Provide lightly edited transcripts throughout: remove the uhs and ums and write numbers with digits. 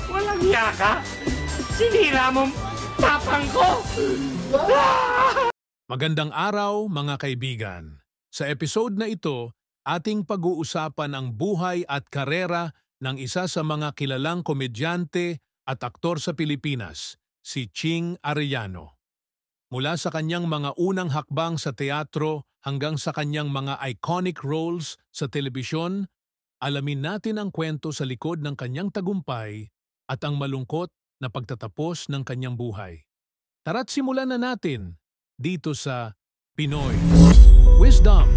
Walang hiya ka? Sinira mo tapang ko! Magandang araw mga kaibigan. Sa episode na ito, ating pag-uusapan ang buhay at karera ng isa sa mga kilalang komedyante at aktor sa Pilipinas, si Ching Arellano. Mula sa kanyang mga unang hakbang sa teatro hanggang sa kanyang mga iconic roles sa telebisyon, alamin natin ang kwento sa likod ng kanyang tagumpay at ang malungkot na pagtatapos ng kanyang buhay. Tara't simulan na natin dito sa Pinoy Wisdom.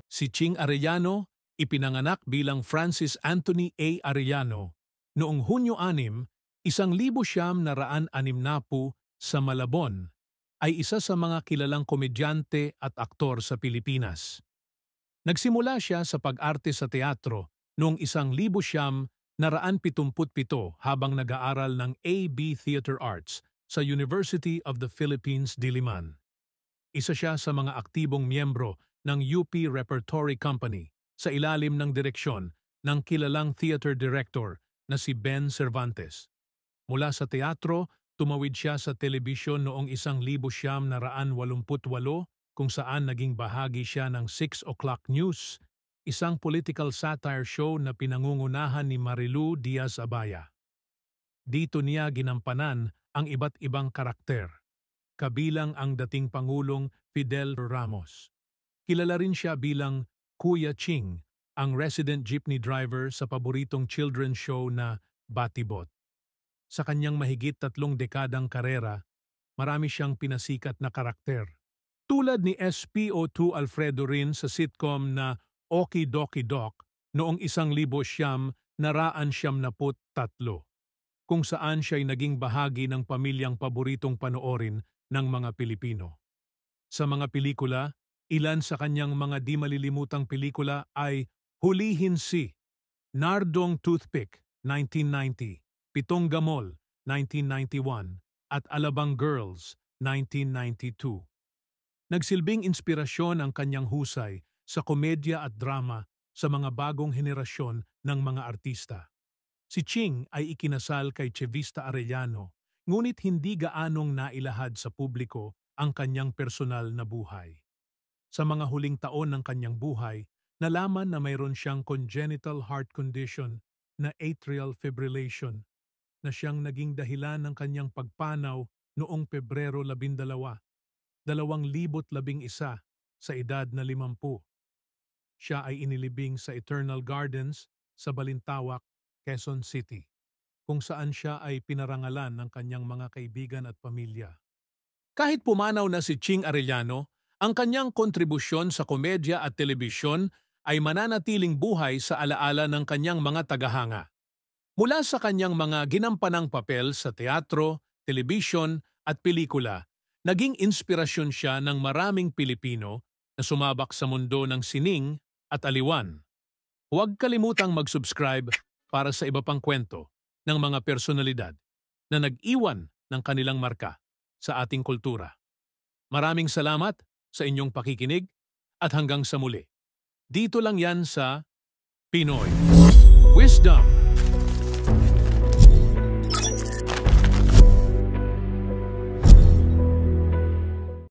Si Ching Arellano ipinanganak bilang Francis Anthony A. Arellano noong Hunyo 6, 1960 sa Malabon, ay isa sa mga kilalang komedyante at aktor sa Pilipinas. Nagsimula siya sa pag-arte sa teatro noong 1977 habang nag-aaral ng AB Theater Arts sa University of the Philippines, Diliman. Isa siya sa mga aktibong miyembro ng UP Repertory Company sa ilalim ng direksyon ng kilalang theater director na si Ben Cervantes. Mula sa teatro, tumawid siya sa telebisyon noong 1988 kung saan naging bahagi siya ng 6 O'Clock News, isang political satire show na pinangungunahan ni Marilu Diaz-Abaya. Dito niya ginampanan ang iba't ibang karakter, kabilang ang dating Pangulong Fidel Ramos. Kilala rin siya bilang Kuya Ching, ang resident jeepney driver sa paboritong children's show na Batibot. Sa kanyang mahigit 3 dekadang karera, marami siyang pinasikat na karakter. Tulad ni SPO2 Alfredo rin sa sitcom na Okie Dokie Doc noong 1973, kung saan siya'y naging bahagi ng pamilyang paboritong panoorin ng mga Pilipino. Sa mga pelikula, ilan sa kanyang mga di malilimutang pelikula ay Hulihin Si, Nardong Toothpick, 1990, Pitong Gamol, 1991, at Alabang Girls, 1992. Nagsilbing inspirasyon ang kanyang husay sa komedya at drama sa mga bagong henerasyon ng mga artista. Si Ching ay ikinasal kay Chevista Arellano, ngunit hindi gaanong nailahad sa publiko ang kanyang personal na buhay. Sa mga huling taon ng kanyang buhay, nalaman na mayroon siyang congenital heart condition na atrial fibrillation na siyang naging dahilan ng kanyang pagpanaw noong Pebrero 12, 2011 sa edad na 50. Siya ay inilibing sa Eternal Gardens sa Balintawak, Quezon City, kung saan siya ay pinarangalan ng kanyang mga kaibigan at pamilya. Kahit pumanaw na si Ching Arellano, ang kanyang kontribusyon sa komedya at telebisyon ay mananatiling buhay sa alaala ng kanyang mga tagahanga. Mula sa kanyang mga ginampanang papel sa teatro, telebisyon at pelikula, naging inspirasyon siya ng maraming Pilipino na sumabak sa mundo ng sining at aliwan. Huwag kalimutang mag-subscribe para sa iba pang kwento ng mga personalidad na nag-iwan ng kanilang marka sa ating kultura. Maraming salamat sa inyong pakikinig at hanggang sa muli. Dito lang yan sa Pinoy Wisdom.